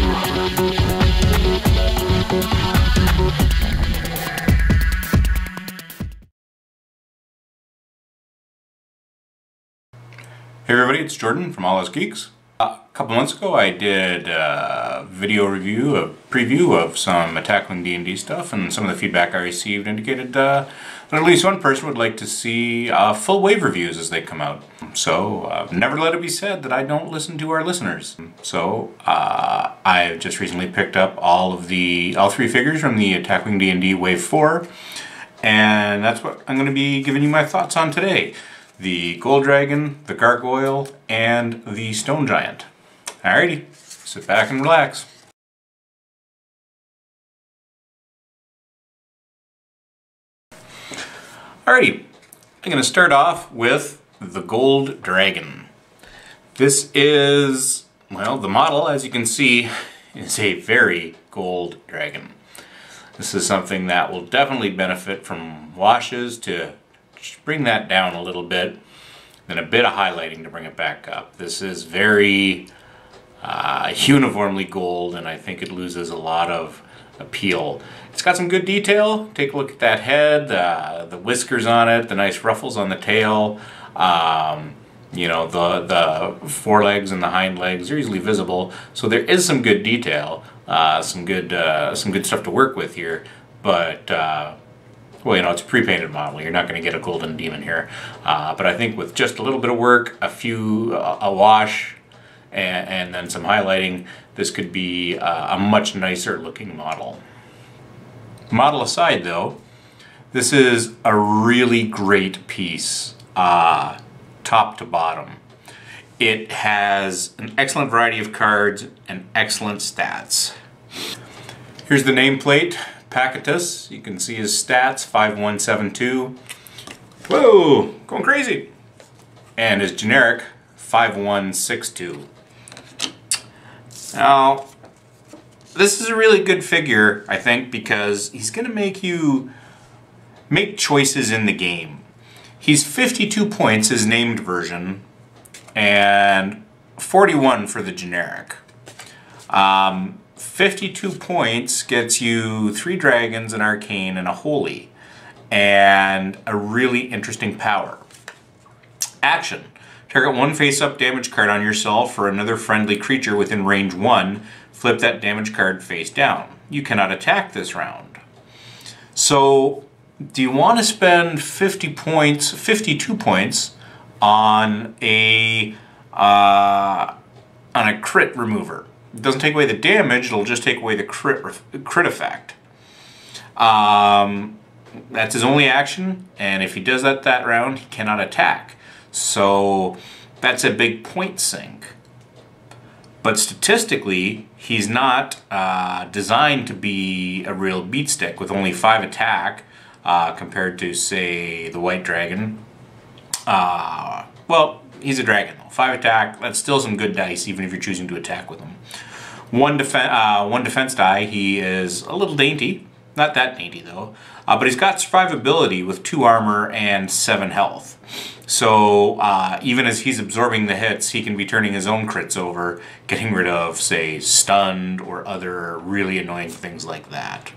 Hey everybody, it's Jordan from All Us Geeks. A couple months ago I did a video review, a preview of some Attack-Wing D&D stuff, and some of the feedback I received indicated that at least one person would like to see full wave reviews as they come out. So never let it be said that I don't listen to our listeners. So I've just recently picked up all three figures from the Attack-Wing D&D Wave 4, and that's what I'm going to be giving you my thoughts on today. The Gold Dragon, the Gargoyle, and the Stone Giant. Alrighty, sit back and relax. Alrighty, I'm going to start off with the Gold Dragon. This is, well, the model, as you can see, is a very gold dragon. This is something that will definitely benefit from washes to bring that down a little bit, then a bit of highlighting to bring it back up. This is very uniformly gold, and I think it loses a lot of appeal. It's got some good detail. Take a look at that head, the whiskers on it, the nice ruffles on the tail. You know, the forelegs and the hind legs are easily visible, so there is some good detail, some good stuff to work with here, but well, you know, it's a pre-painted model. You're not going to get a golden demon here. But I think with just a little bit of work, a wash, and then some highlighting, this could be a much nicer looking model. Model aside though, this is a really great piece, top to bottom. It has an excellent variety of cards and excellent stats. Here's the nameplate. Pacatus, you can see his stats, 5172. Whoa, going crazy. And his generic, 5162. Now, this is a really good figure, I think, because he's going to make you make choices in the game. He's 52 points, his named version, and 41 for the generic. 52 points gets you 3 dragons, an arcane, and a holy, and a really interesting power. Action. Target one face-up damage card on yourself for another friendly creature within range 1. Flip that damage card face down. You cannot attack this round. So, do you want to spend 52 points on a crit remover? It doesn't take away the damage, it'll just take away the crit effect. That's his only action, and if he does that round, he cannot attack. So that's a big point sink. But statistically, he's not designed to be a real beat stick with only 5 attack compared to, say, the White Dragon. Well, he's a dragon though. 5 attack, that's still some good dice even if you're choosing to attack with him. One defense die, he is a little dainty. Not that dainty though. But he's got survivability with 2 armor and 7 health. So even as he's absorbing the hits, he can be turning his own crits over, getting rid of, say, stunned or other really annoying things like that.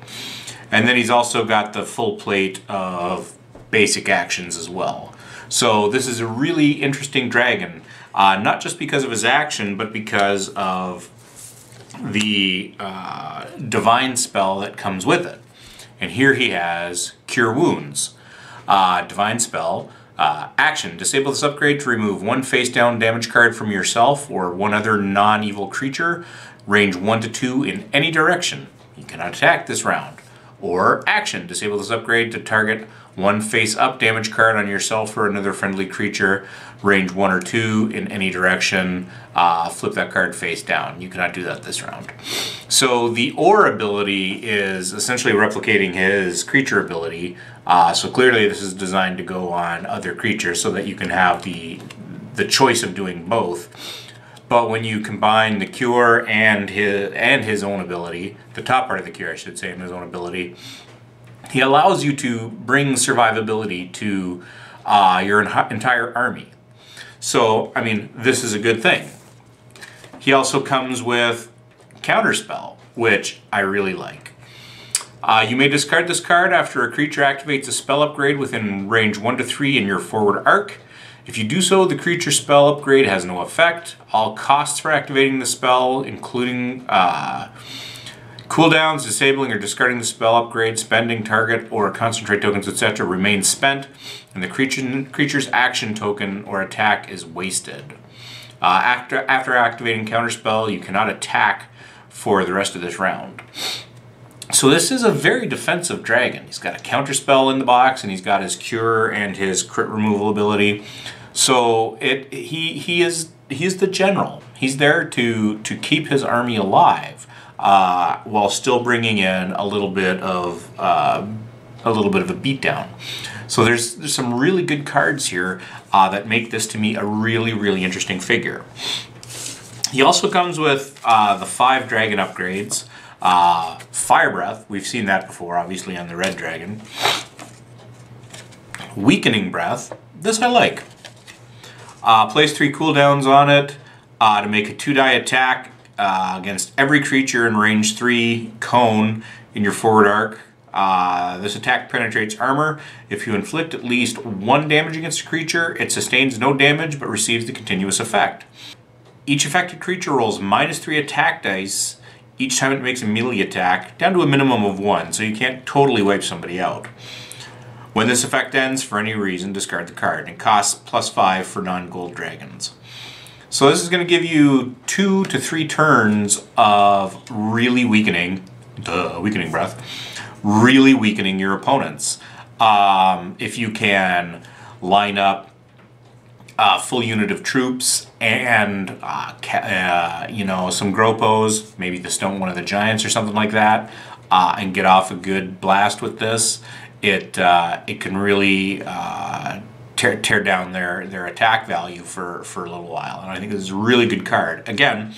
And then he's also got the full plate of basic actions as well. So this is a really interesting dragon, not just because of his action, but because of the divine spell that comes with it. And here he has Cure Wounds. Divine spell. Action. Disable this upgrade to remove 1 face-down damage card from yourself or one other non-evil creature. Range 1 to 2 in any direction. You cannot attack this round. Or action. Disable this upgrade to target 1 face-up damage card on yourself or another friendly creature. Range 1 or 2 in any direction. Flip that card face down. You cannot do that this round. So the Ore ability is essentially replicating his creature ability. So clearly this is designed to go on other creatures so that you can have the choice of doing both. But when you combine the Cure and his own ability, the top part of the Cure I should say, and his own ability, he allows you to bring survivability to your entire army. So, I mean, this is a good thing. He also comes with Counterspell, which I really like. You may discard this card after a creature activates a spell upgrade within range 1 to 3 in your forward arc. If you do so, the creature spell upgrade has no effect. All costs for activating the spell, including cooldowns, disabling or discarding the spell upgrade, spending target or concentrate tokens, etc., remain spent, and the creature's action token or attack is wasted. After activating Counterspell, you cannot attack for the rest of this round. So this is a very defensive dragon. He's got a Counterspell in the box, and he's got his Cure and his crit removal ability. So he is the general. He's there to keep his army alive, while still bringing in a little bit of a beatdown. So there's some really good cards here that make this to me a really interesting figure. He also comes with the 5 dragon upgrades. Fire Breath, we've seen that before, obviously on the red dragon. Weakening Breath, this I like. Place 3 cooldowns on it to make a 2-die attack against every creature in range 3 cone in your forward arc. This attack penetrates armor. If you inflict at least 1 damage against a creature, it sustains no damage but receives the continuous effect. Each affected creature rolls -3 attack dice each time it makes a melee attack, down to a minimum of 1, so you can't totally wipe somebody out. When this effect ends, for any reason, discard the card. It costs +5 for non-gold dragons. So this is going to give you 2 to 3 turns of really weakening, weakening breath, really weakening your opponents. If you can line up a full unit of troops and you know, some Gropos, maybe the Stone one of the Giants or something like that, and get off a good blast with this, it can really tear down their attack value for a little while. And I think this is a really good card. Again,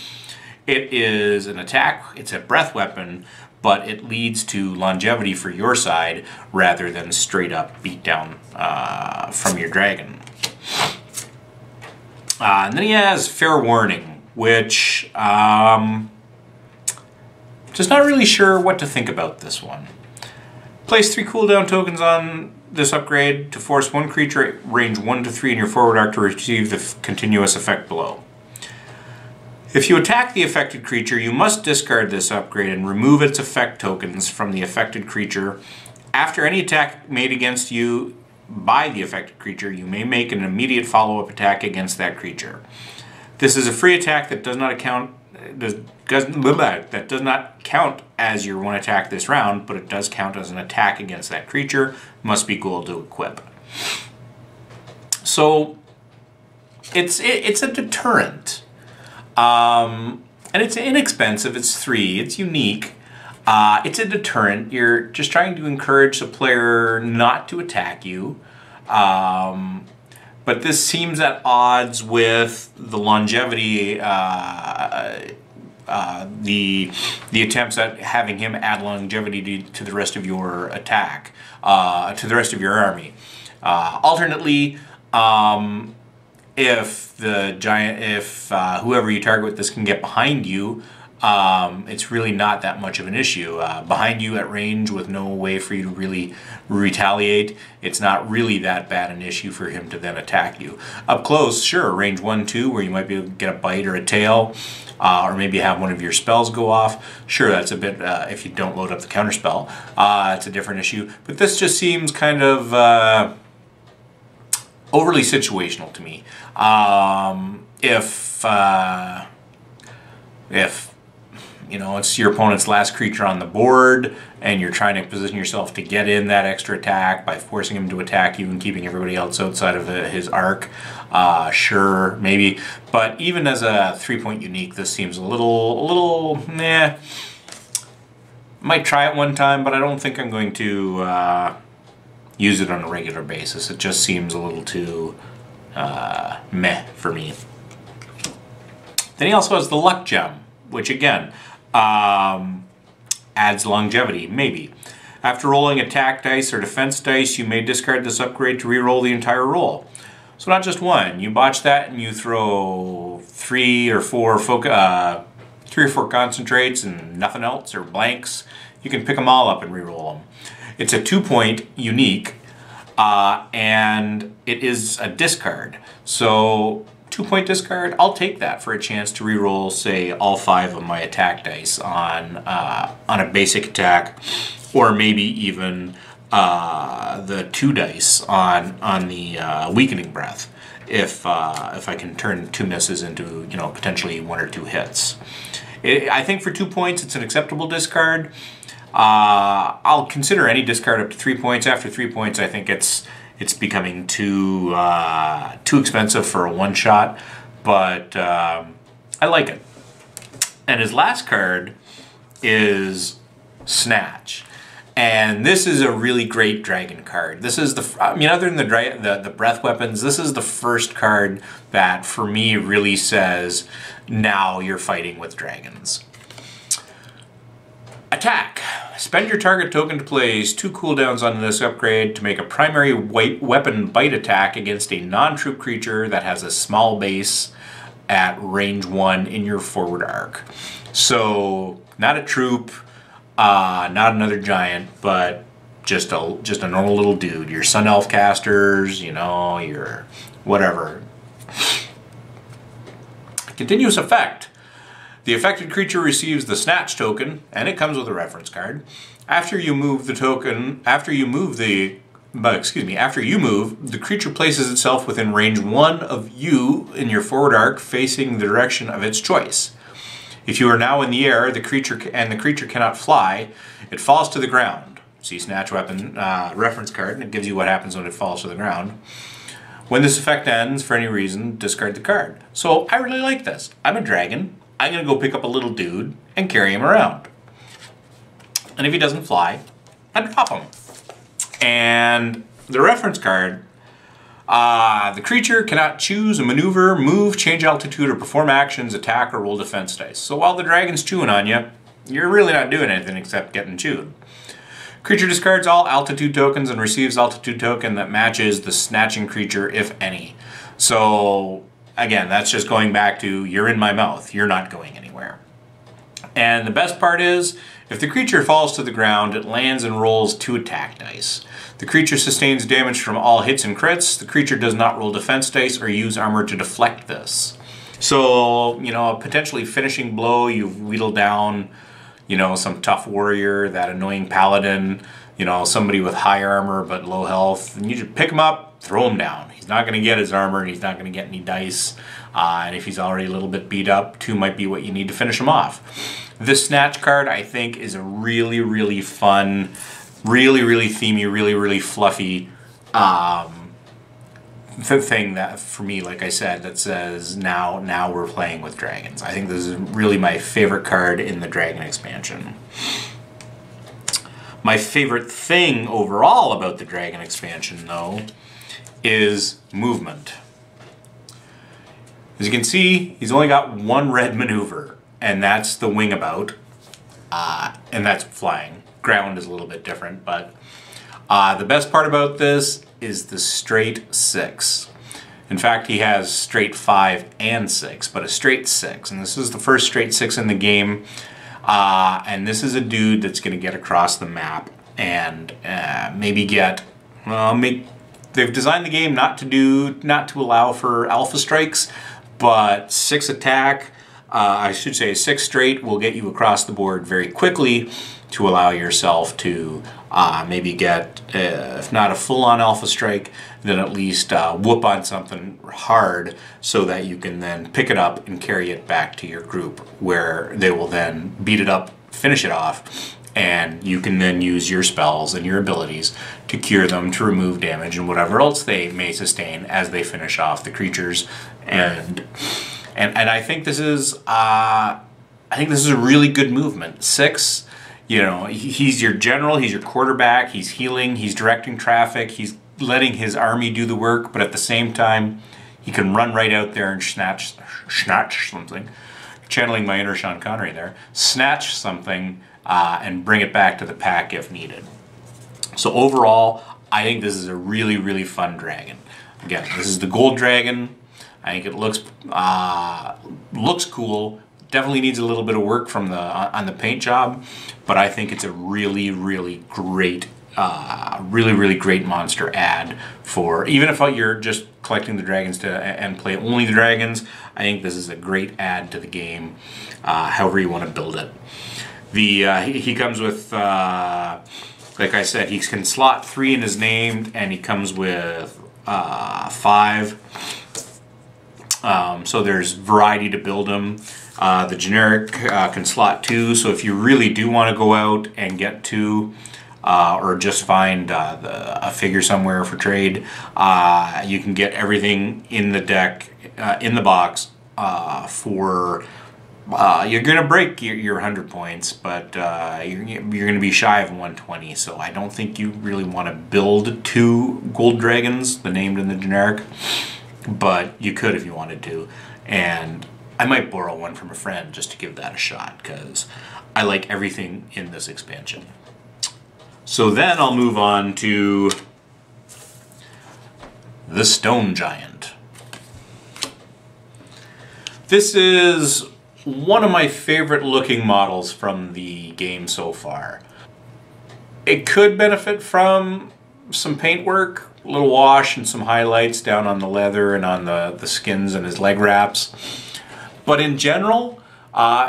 it is an attack, it's a breath weapon, but it leads to longevity for your side rather than straight up beat down from your dragon. And then he has Fair Warning, which just not really sure what to think about this one. Place 3 cooldown tokens on this upgrade to force 1 creature at range 1 to 3 in your forward arc to receive the continuous effect below. If you attack the affected creature, you must discard this upgrade and remove its effect tokens from the affected creature. After any attack made against you by the affected creature, you may make an immediate follow-up attack against that creature. This is a free attack that does not count as your 1 attack this round, but it does count as an attack against that creature. Must be gold to equip. So it's a deterrent, and it's inexpensive. It's 3. It's unique. It's a deterrent. You're just trying to encourage the player not to attack you. But this seems at odds with the longevity, the attempts at having him add longevity to the rest of your attack, to the rest of your army. Alternately, if the giant, whoever you target with this can get behind you, it's really not that much of an issue. Behind you at range with no way for you to really retaliate, it's not really that bad an issue for him to then attack you. Up close, sure, range 1-2 where you might be able to get a bite or a tail, or maybe have one of your spells go off. Sure, that's a bit, if you don't load up the counterspell, it's a different issue. But this just seems kind of overly situational to me. If you know, it's your opponent's last creature on the board, and you're trying to position yourself to get in that extra attack by forcing him to attack you and keeping everybody else outside of his arc. Sure, maybe. But even as a 3-point unique, this seems a little, meh. Might try it one time, but I don't think I'm going to use it on a regular basis. It just seems a little too meh for me. Then he also has the Luck Gem, which again, adds longevity, maybe. After rolling attack dice or defense dice, you may discard this upgrade to re-roll the entire roll. So not just 1. You botch that and you throw 3 or 4 3 or 4 concentrates and nothing else, or blanks, you can pick them all up and reroll them. It's a 2-point unique, and it is a discard. So 2-point discard, I'll take that for a chance to reroll, say, all 5 of my attack dice on a basic attack, or maybe even the 2 dice on the weakening breath, if I can turn 2 misses into, you know, potentially 1 or 2 hits. I think for 2 points it's an acceptable discard. I'll consider any discard up to 3 points. After 3 points, I think it's becoming too expensive for a one-shot, but I like it. And his last card is Snatch. And this is a really great dragon card. This is other than the breath weapons, this is the first card that, for me, really says, now you're fighting with dragons. Attack. Spend your target token to place 2 cooldowns on this upgrade to make a primary weapon bite attack against a non-troop creature that has a small base at range 1 in your forward arc. So, not a troop, not another giant, but just a normal little dude. Your Sun Elf casters, you know, your whatever. Continuous effect. The affected creature receives the Snatch token, and it comes with a reference card. After you move, the creature places itself within range 1 of you in your forward arc, facing the direction of its choice. If you are now in the air, the creature cannot fly, it falls to the ground. See Snatch weapon reference card, and it gives you what happens when it falls to the ground. When this effect ends, for any reason, discard the card. So I really like this. I'm a dragon. I'm going to go pick up a little dude and carry him around. And if he doesn't fly, I drop him. And the reference card, the creature cannot choose a maneuver, move, change altitude, or perform actions, attack, or roll defense dice. So while the dragon's chewing on you, you're really not doing anything except getting chewed. Creature discards all altitude tokens and receives altitude token that matches the snatching creature, if any. So again, that's just going back to, you're in my mouth, you're not going anywhere. And the best part is, if the creature falls to the ground, it lands and rolls 2 attack dice. The creature sustains damage from all hits and crits. The creature does not roll defense dice or use armor to deflect this. So, you know, a potentially finishing blow, you've wheedled down, you know, some tough warrior, that annoying paladin, you know, somebody with high armor but low health, and you just pick him up, throw him down. He's not going to get his armor, and he's not going to get any dice. And if he's already a little bit beat up, 2 might be what you need to finish him off. This Snatch card, I think, is a really, really fun, really, really themey, really, really fluffy thing that, for me, like I said, that says, now we're playing with dragons. I think this is really my favorite card in the Dragon expansion. My favorite thing overall about the Dragon expansion, though, is movement. As you can see, he's only got 1 red maneuver, and that's the wing about, and that's flying. Ground is a little bit different, but the best part about this is the straight 6. In fact, he has straight 5 and 6, but a straight 6, and this is the first straight 6 in the game. And this is a dude that's going to get across the map and maybe get, they've designed the game not to allow for alpha strikes, but 6 attack, I should say 6 straight, will get you across the board very quickly to allow yourself to maybe get, if not a full-on alpha strike, then at least whoop on something hard so that you can then pick it up and carry it back to your group, where they will then beat it up, finish it off, and you can then use your spells and your abilities to cure them, to remove damage and whatever else they may sustain as they finish off the creatures. And I think this is a really good movement. 6, you know, he's your general, he's your quarterback, he's healing, he's directing traffic, he's letting his army do the work, but at the same time, he can run right out there and snatch something. Channeling my inner Sean Connery there. Snatch something and bring it back to the pack if needed. So overall, I think this is a really, really fun dragon. Again, this is the gold dragon. I think it looks cool. Definitely needs a little bit of work from on the paint job, but I think it's a really, really great, really great monster add for, even if you're just collecting the dragons and play only the dragons. I think this is a great add to the game, however you want to build it. He comes with, like I said, he can slot 3 in his name, and he comes with 5. So there's variety to build him. The generic can slot 2, so if you really do want to go out and get 2, or just find a figure somewhere for trade, you can get everything in the deck, in the box, for... you're going to break your 100 points, but you're going to be shy of 120, so I don't think you really want to build 2 gold dragons, the named and the generic, but you could if you wanted to. And I might borrow one from a friend just to give that a shot, because I like everything in this expansion. So then I'll move on to the Stone Giant. This is one of my favorite looking models from the game so far. It could benefit from some paint work, a little wash and some highlights down on the leather and on the skins and his leg wraps. But in general,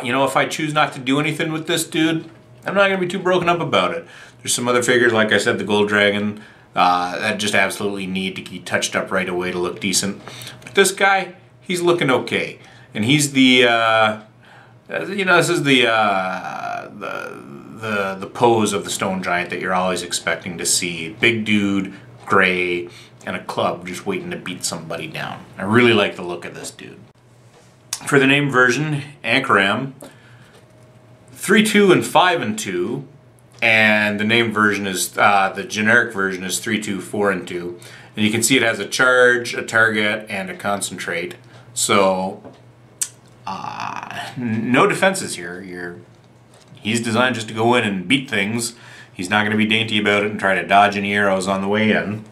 you know, if I choose not to do anything with this dude, I'm not going to be too broken up about it. There's some other figures, like I said, the Gold Dragon, that just absolutely need to be touched up right away to look decent. But this guy, he's looking okay. And he's the, you know, this is the pose of the Stone Giant that you're always expecting to see. Big dude, gray, and a club just waiting to beat somebody down. I really like the look of this dude. For the name version, Ankaram, 3-2 and 5-2, and the name version is, the generic version is 3-2, 4-2. And you can see it has a charge, a target, and a concentrate. So, no defenses here. He's designed just to go in and beat things. He's not going to be dainty about it and try to dodge any arrows on the way in.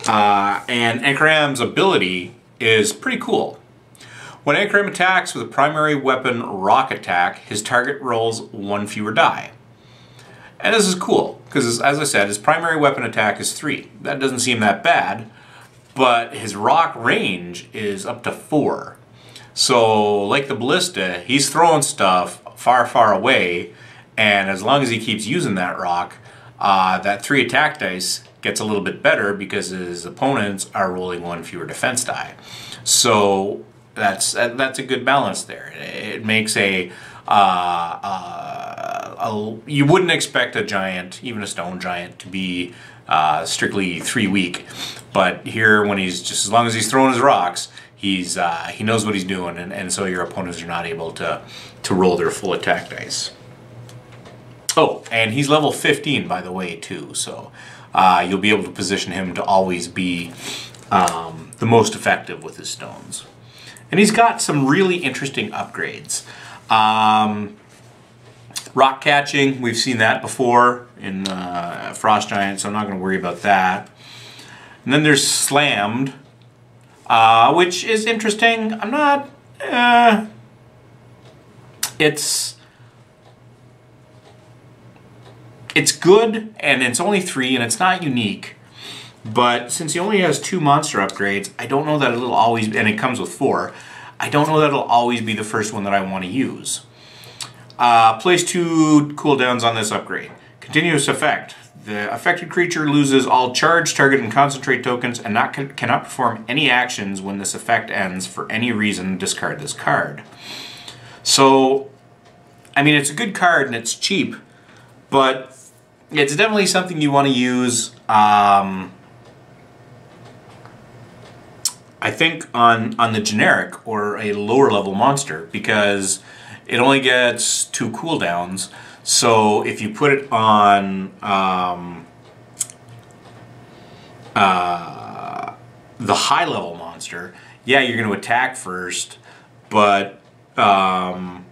And Ankaram's ability is pretty cool. When Ankaram attacks with a primary weapon rock attack, his target rolls 1 fewer die. And this is cool, because as I said, his primary weapon attack is 3. That doesn't seem that bad, but his rock range is up to 4. So, like the ballista, he's throwing stuff far, far away, and as long as he keeps using that rock, that 3 attack dice gets a little bit better because his opponents are rolling 1 fewer defense die. So that's a good balance there. It makes you wouldn't expect a giant, even a stone giant, to be strictly 3 weak, but here, when he's just, as long as he's throwing his rocks, he knows what he's doing, and so your opponents are not able to roll their full attack dice. Oh, and he's level 15, by the way, too, so you'll be able to position him to always be the most effective with his stones. And he's got some really interesting upgrades. Rock catching, we've seen that before in Frost Giant, so I'm not going to worry about that. And then there's Slammed, which is interesting. I'm not... It's good, and it's only 3, and it's not unique. But since he only has 2 monster upgrades, I don't know that it'll always... And it comes with 4. I don't know that it'll always be the first one that I want to use. Place 2 cooldowns on this upgrade. Continuous effect. The affected creature loses all charge, target, and concentrate tokens and cannot perform any actions when this effect ends. For any reason, discard this card. So, I mean, it's a good card and it's cheap, but it's definitely something you want to use. I think on the generic or a lower level monster, because it only gets 2 cooldowns. So if you put it on the high level monster, yeah, you're going to attack first, but then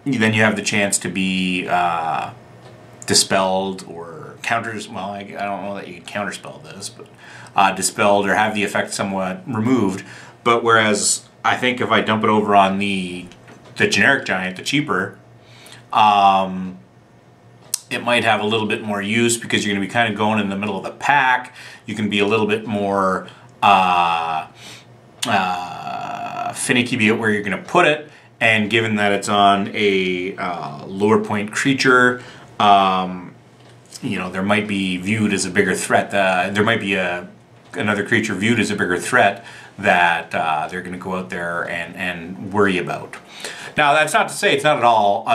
you have the chance to be dispelled or counters. Well, I don't know that you can counterspell this, but dispelled or have the effect somewhat removed. But whereas I think if I dump it over on the the generic giant, the cheaper, it might have a little bit more use because you're going to be kind of going in the middle of the pack. You can be a little bit more finicky about where you're going to put it, and given that it's on a lower point creature, you know, there might be viewed as a bigger threat. There might be another creature viewed as a bigger threat that they're going to go out there and worry about. Now, that's not to say it's not at all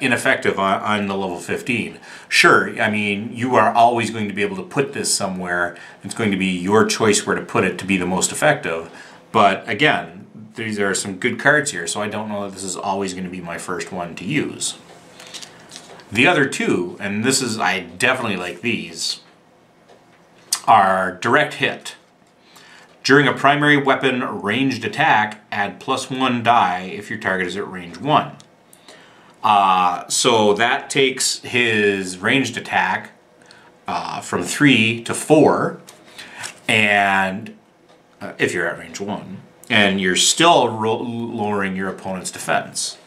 ineffective on the level 15. Sure, I mean, you are always going to be able to put this somewhere. It's going to be your choice where to put it to be the most effective. But again, these are some good cards here, so I don't know that this is always going to be my first one to use. The other two, and this is, I definitely like these, are direct hit. During a primary weapon ranged attack, add +1 die if your target is at range 1. So that takes his ranged attack from 3 to 4, and if you're at range 1, and you're still lowering your opponent's defense.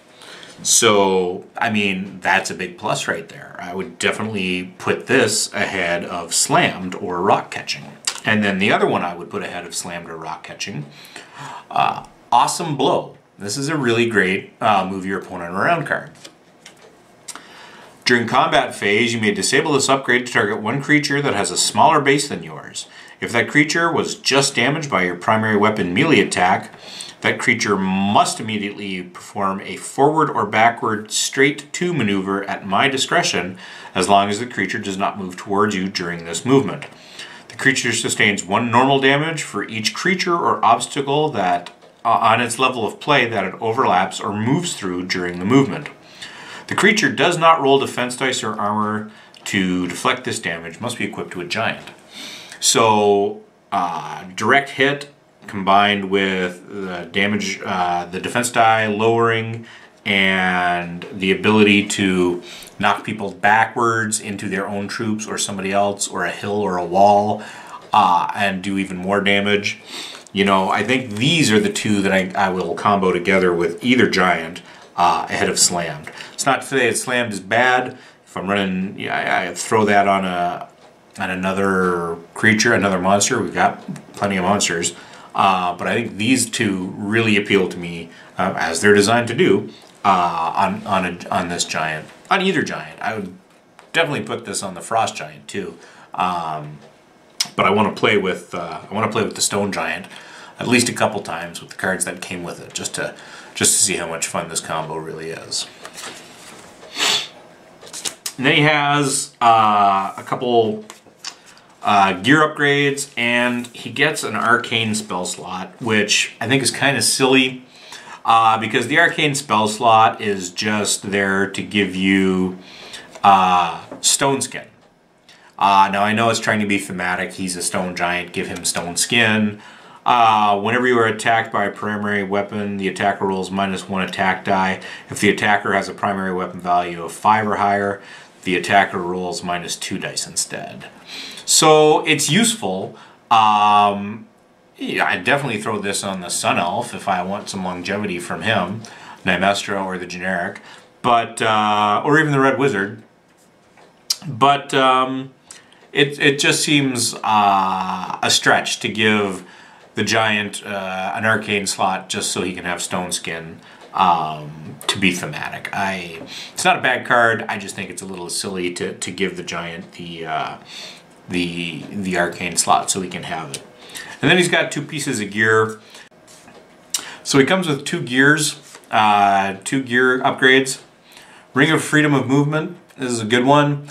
So, I mean, that's a big plus right there. I would definitely put this ahead of Slammed or Rock Catching. And then the other one I would put ahead of Slammed or Rock Catching, Awesome Blow. This is a really great move your opponent around card. During combat phase, you may disable this upgrade to target one creature that has a smaller base than yours. If that creature was just damaged by your primary weapon melee attack, that creature must immediately perform a forward or backward straight 2 maneuver at my discretion, as long as the creature does not move towards you during this movement. The creature sustains 1 normal damage for each creature or obstacle that on its level of play that it overlaps or moves through during the movement. The creature does not roll defense dice or armor to deflect this damage, must be equipped to a giant. So direct hit combined with the damage, the defense die lowering, and the ability to knock people backwards into their own troops or somebody else or a hill or a wall, and do even more damage. You know, I think these are the two that I will combo together with either giant ahead of Slammed. It's not to say that Slammed is bad. If I'm running, yeah, I throw that on another creature, another monster. We've got plenty of monsters. But I think these two really appeal to me, as they're designed to do, on this giant, on either giant. I would definitely put this on the Frost Giant too, but I want to play with the Stone Giant at least a couple times with the cards that came with it, just to see how much fun this combo really is. And then he has a couple gear upgrades, and he gets an arcane spell slot, which I think is kind of silly, because the arcane spell slot is just there to give you stone skin. Now I know it's trying to be thematic. He's a stone giant, give him stone skin. Whenever you are attacked by a primary weapon, the attacker rolls -1 attack die. If the attacker has a primary weapon value of 5 or higher, the attacker rolls -2 dice instead. So it's useful. Yeah, I'd definitely throw this on the Sun Elf if I want some longevity from him, Nymestra or the generic, but or even the Red Wizard. But it just seems a stretch to give the giant an arcane slot just so he can have stone skin to be thematic. It's not a bad card. I just think it's a little silly to give the giant the arcane slot so he can have it. And then he's got 2 pieces of gear. So he comes with 2 gears, 2 gear upgrades. Ring of Freedom of Movement. This is a good one.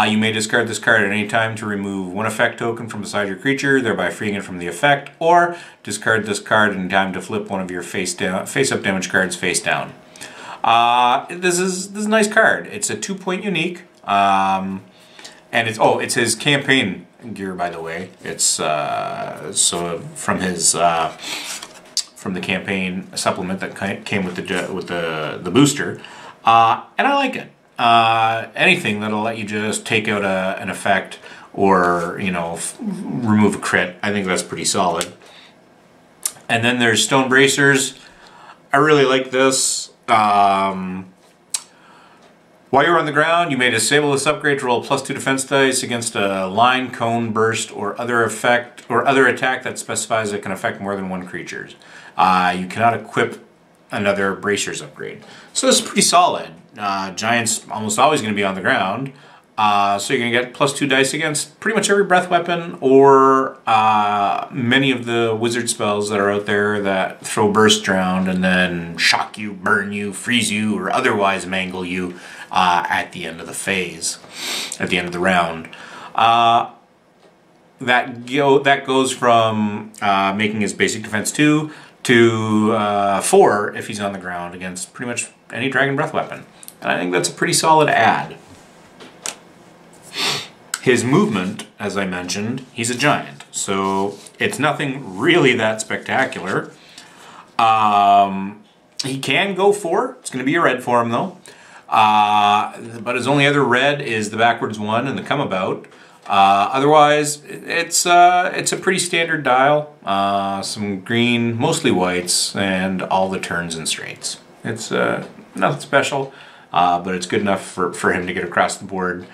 You may discard this card at any time to remove 1 effect token from beside your creature, thereby freeing it from the effect, or discard this card in time to flip one of your face-up damage cards face down. This is a nice card. It's a 2-point unique, and it's his campaign gear, by the way. It's so from his from the campaign supplement that came with the booster, and I like it. Anything that'll let you just take out an effect or, you know, remove a crit, I think that's pretty solid. And then there's Stone Bracers. I really like this. While you're on the ground, you may disable this upgrade to roll +2 defense dice against a line, cone, burst, or other attack that specifies it can affect more than one creature. You cannot equip another bracers upgrade. So this is pretty solid. Giant's almost always going to be on the ground. So you're going to get +2 dice against pretty much every breath weapon or many of the wizard spells that are out there that throw burst around and then shock you, burn you, freeze you, or otherwise mangle you at the end of the phase, at the end of the round. That goes from making his basic defense 2 to 4 if he's on the ground against pretty much any dragon breath weapon. And I think that's a pretty solid add. His movement, as I mentioned, he's a giant, so it's nothing really that spectacular. He can go 4. It's going to be a red for him though. But his only other red is the backwards 1 and the come about. Otherwise, it's a pretty standard dial. Some green, mostly whites, and all the turns and straights. It's nothing special, but it's good enough for him to get across the board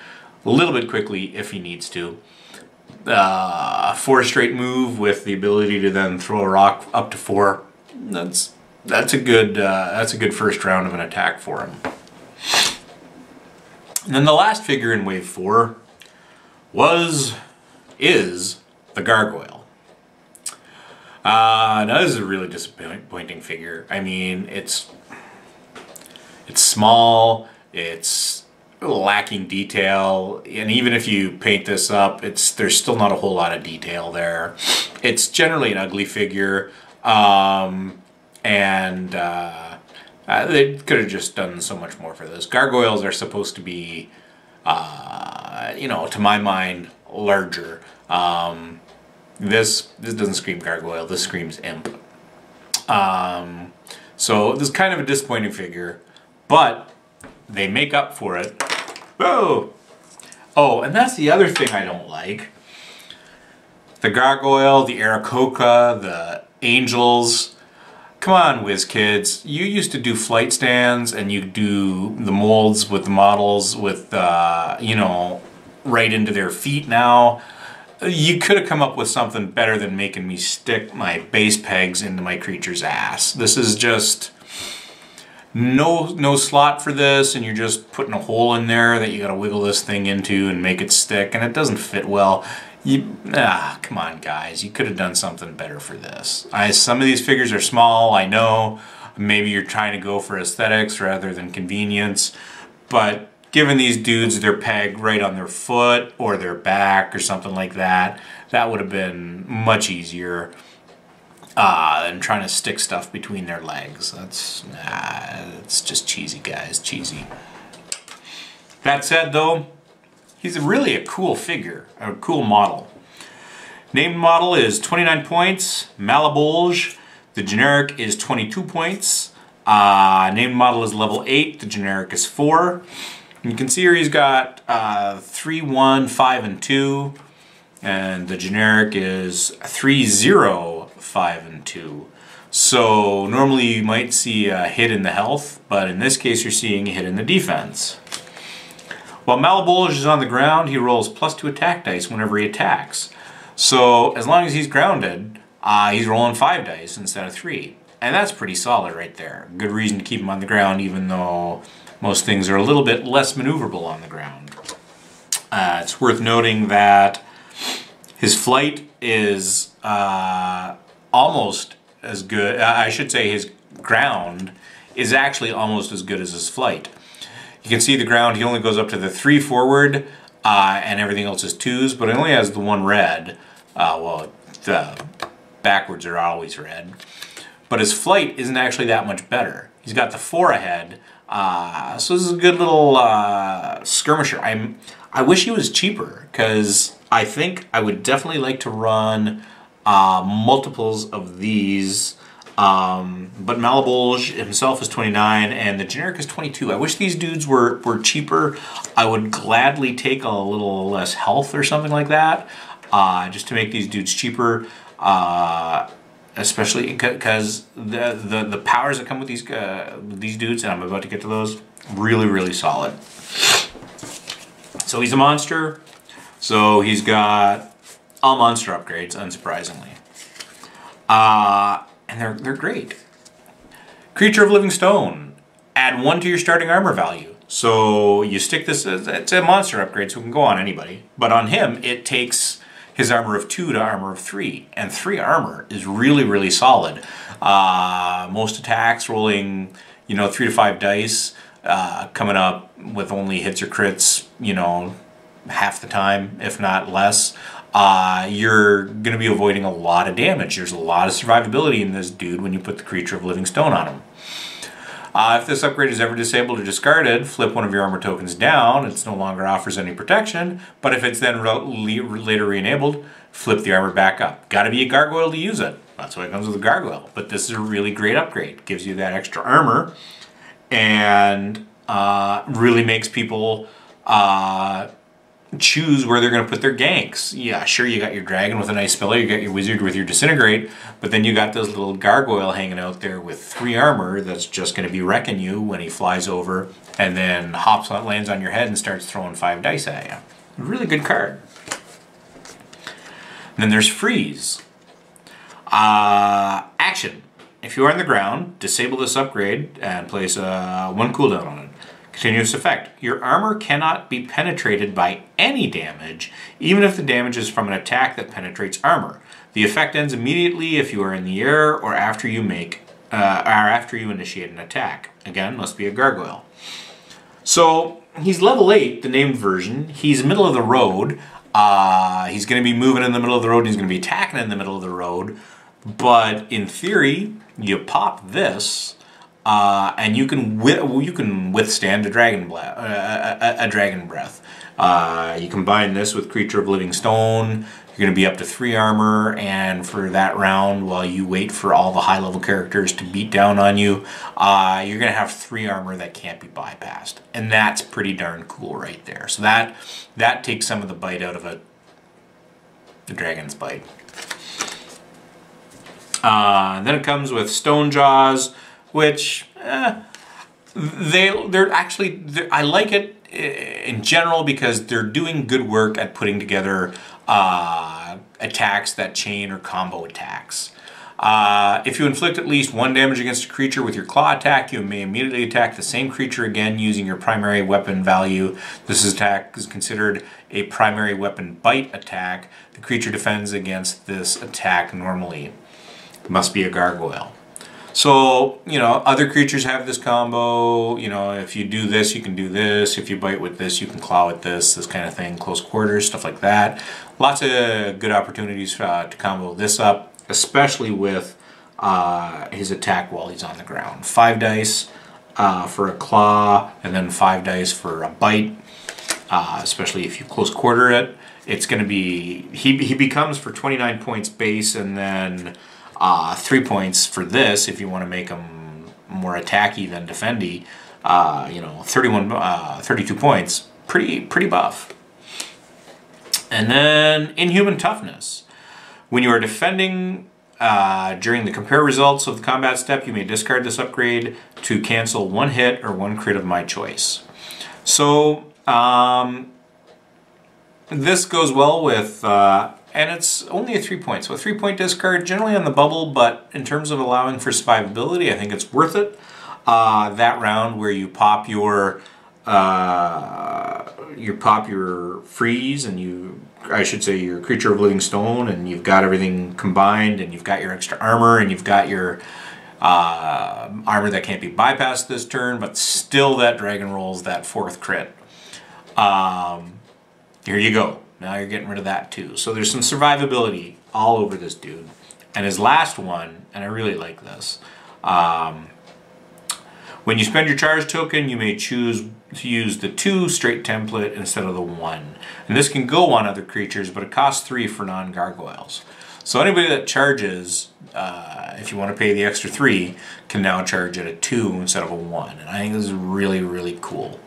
a little bit quickly if he needs to. 4 straight move with the ability to then throw a rock up to 4. That's a good first round of an attack for him. And then the last figure in Wave 4 is the Gargoyle. Now this is a really disappointing figure. I mean, it's small, it's lacking detail, and even if you paint this up, there's still not a whole lot of detail there. It's generally an ugly figure, and they could have just done so much more for this. Gargoyles are supposed to be, you know, to my mind, larger. This doesn't scream gargoyle. This screams imp. So this is kind of a disappointing figure, but they make up for it. Whoa! Oh, and that's the other thing I don't like. The gargoyle, the Aarakocra, the angels. Come on, WizKids. You used to do flight stands and you do the molds with the models with, you know, right into their feet now. You could have come up with something better than making me stick my base pegs into my creature's ass. This is just no slot for this, and you're just putting a hole in there that you gotta wiggle this thing into and make it stick, and it doesn't fit well. Come on guys, you could have done something better for this. Some of these figures are small, I know. Maybe you're trying to go for aesthetics rather than convenience, but giving these dudes their peg right on their foot or their back or something like that, that would have been much easier than trying to stick stuff between their legs. It's just cheesy, guys, cheesy. That said though, he's really a cool figure, a cool model. Named model is 29 points, Malabulge. The generic is 22 points. Named model is level 8, the generic is 4. And you can see here he's got 3, 1, 5, and 2. And the generic is 3, 0, 5, and 2. So normally you might see a hit in the health, but in this case you're seeing a hit in the defense. While Malabulge is on the ground, he rolls +2 attack dice whenever he attacks. So as long as he's grounded, he's rolling 5 dice instead of 3. And that's pretty solid right there. Good reason to keep him on the ground, even though most things are a little bit less maneuverable on the ground. It's worth noting that his flight is almost as good. I should say his ground is actually almost as good as his flight. You can see the ground, he only goes up to the 3 forward, and everything else is 2s, but it only has the 1 red. Well, the backwards are always red. But his flight isn't actually that much better. He's got the 4 ahead, so this is a good little skirmisher. I wish he was cheaper, because I think I would definitely like to run multiples of these. But Malabulge himself is 29 and the generic is 22. I wish these dudes were cheaper. I would gladly take a little less health or something like that, just to make these dudes cheaper. especially because the powers that come with these dudes, and I'm about to get to those, really, really solid. So he's a monster, so he's got all monster upgrades, unsurprisingly. And they're great. Creature of Living Stone. Add 1 to your starting armor value. So you stick this, it's a monster upgrade, so it can go on anybody. But on him, it takes his armor of 2 to armor of 3. And 3 armor is really, really solid. Most attacks rolling, 3 to 5 dice, coming up with only hits or crits, half the time, if not less. You're going to be avoiding a lot of damage. There's a lot of survivability in this dude when you put the Creature of Living Stone on him. If this upgrade is ever disabled or discarded, flip one of your armor tokens down. It no longer offers any protection, but if it's then later re-enabled, flip the armor back up. Got to be a gargoyle to use it. That's why it comes with a gargoyle. But this is a really great upgrade. Gives you that extra armor and really makes people choose where they're going to put their ganks. Yeah, sure, you got your dragon with a nice spell, you got your wizard with your disintegrate, but then you got this little gargoyle hanging out there with 3 armor that's just going to be wrecking you when he flies over and then lands on your head and starts throwing 5 dice at you. Really good card. Then there's Freeze. Action. If you are on the ground, disable this upgrade and place 1 cooldown on it. Continuous effect. Your armor cannot be penetrated by any damage, even if the damage is from an attack that penetrates armor. The effect ends immediately if you are in the air or after you initiate an attack. Again, must be a gargoyle. So he's level 8, the named version. He's middle of the road. He's going to be moving in the middle of the road. And he's going to be attacking in the middle of the road. But in theory, you pop this. And you can withstand a dragon breath. You combine this with Creature of Living Stone. You're going to be up to 3 armor, and for that round, while you wait for all the high-level characters to beat down on you, you're going to have 3 armor that can't be bypassed, and that's pretty darn cool right there. So that takes some of the bite out of it. The dragon's bite. Then it comes with Stone Jaws, which they're actually, I like it in general because they're doing good work at putting together attacks that chain or combo attacks. If you inflict at least 1 damage against a creature with your claw attack, you may immediately attack the same creature again using your primary weapon value. This attack is considered a primary weapon bite attack. The creature defends against this attack normally. It must be a gargoyle. So, other creatures have this combo. If you do this, you can do this. If you bite with this, you can claw with this kind of thing. Close quarters, stuff like that. Lots of good opportunities to combo this up, especially with his attack while he's on the ground. 5 dice for a claw, and then 5 dice for a bite, especially if you close quarter it. It's going to be, he becomes for 29 points base, and then 3 points for this if you want to make him more attacky than defendy. 32 points, pretty buff. And then Inhuman Toughness. When you are defending during the compare results of the combat step, you may discard this upgrade to cancel 1 hit or 1 crit of my choice. So this goes well with and it's only a 3 point. So a 3 point discard, generally on the bubble, but in terms of allowing for survivability, I think it's worth it. That round where you pop your freeze and your Creature of Living Stone, and you've got everything combined, and you've got your extra armor, and you've got your armor that can't be bypassed this turn, but still that dragon rolls that 4th crit. Here you go. Now you're getting rid of that too. So there's some survivability all over this dude. And his last one, and I really like this, when you spend your charge token, you may choose to use the 2 straight template instead of the 1. And this can go on other creatures, but it costs 3 for non-gargoyles. So anybody that charges, if you want to pay the extra 3, can now charge at a 2 instead of a 1. And I think this is really, really cool.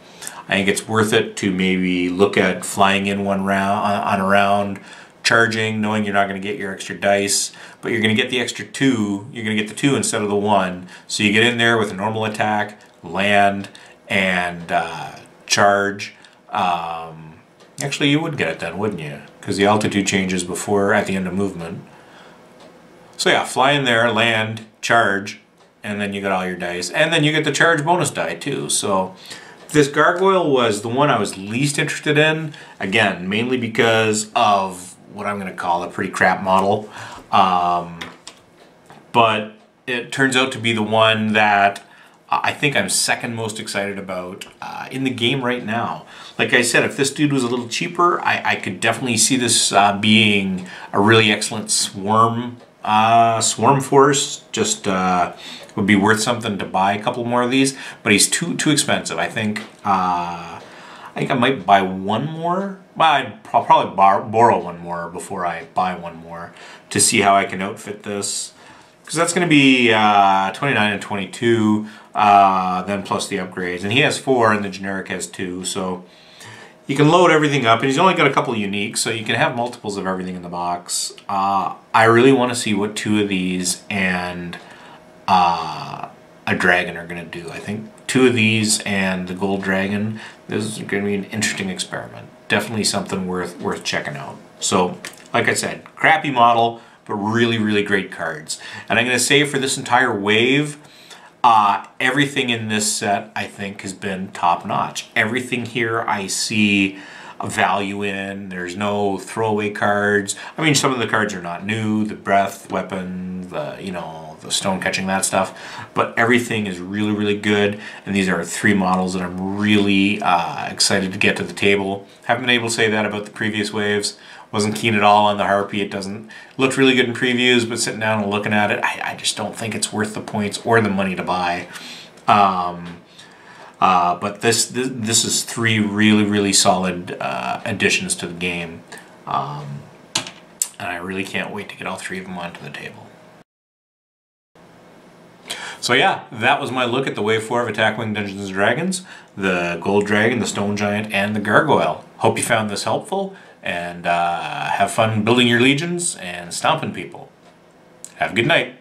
I think it's worth it to maybe look at flying in one round on a round, charging, knowing you're not going to get your extra dice, but you're going to get the extra 2. You're going to get the 2 instead of the 1. So you get in there with a normal attack, land, and charge. Actually, you would get it then, wouldn't you? Because the altitude changes before, at the end of movement. So yeah, fly in there, land, charge, and then you get all your dice. And then you get the charge bonus die too. So this Gargoyle was the one I was least interested in. Again, mainly because of what I'm going to call a pretty crap model. But it turns out to be the one that I think I'm second most excited about in the game right now. Like I said, if this dude was a little cheaper, I could definitely see this being a really excellent swarm force. Just would be worth something to buy a couple more of these, but he's too expensive. I think I might buy one more. Well, I'll probably borrow one more before I buy one more to see how I can outfit this. Because that's going to be 29 and 22, then plus the upgrades. And he has 4 and the generic has 2, so you can load everything up. And he's only got a couple unique, so you can have multiples of everything in the box. I really want to see what 2 of these and a dragon are going to do. I think 2 of these and the gold dragon, this is going to be an interesting experiment. Definitely something worth checking out. So, like I said, crappy model, but really, really great cards. And I'm going to say for this entire wave, everything in this set, I think, has been top-notch. Everything here I see a value in. There's no throwaway cards. I mean, some of the cards are not new. The breath, weapon, the stone catching, that stuff. But everything is really, really good. And these are 3 models that I'm really excited to get to the table. Haven't been able to say that about the previous waves. Wasn't keen at all on the Harpy. It looked really good in previews, but sitting down and looking at it, I just don't think it's worth the points or the money to buy. But this is 3 really, really solid additions to the game. And I really can't wait to get all 3 of them onto the table. So yeah, that was my look at the Wave 4 of Attack Wing Dungeons & Dragons, the Gold Dragon, the Stone Giant, and the Gargoyle. Hope you found this helpful, and have fun building your legions and stomping people. Have a good night.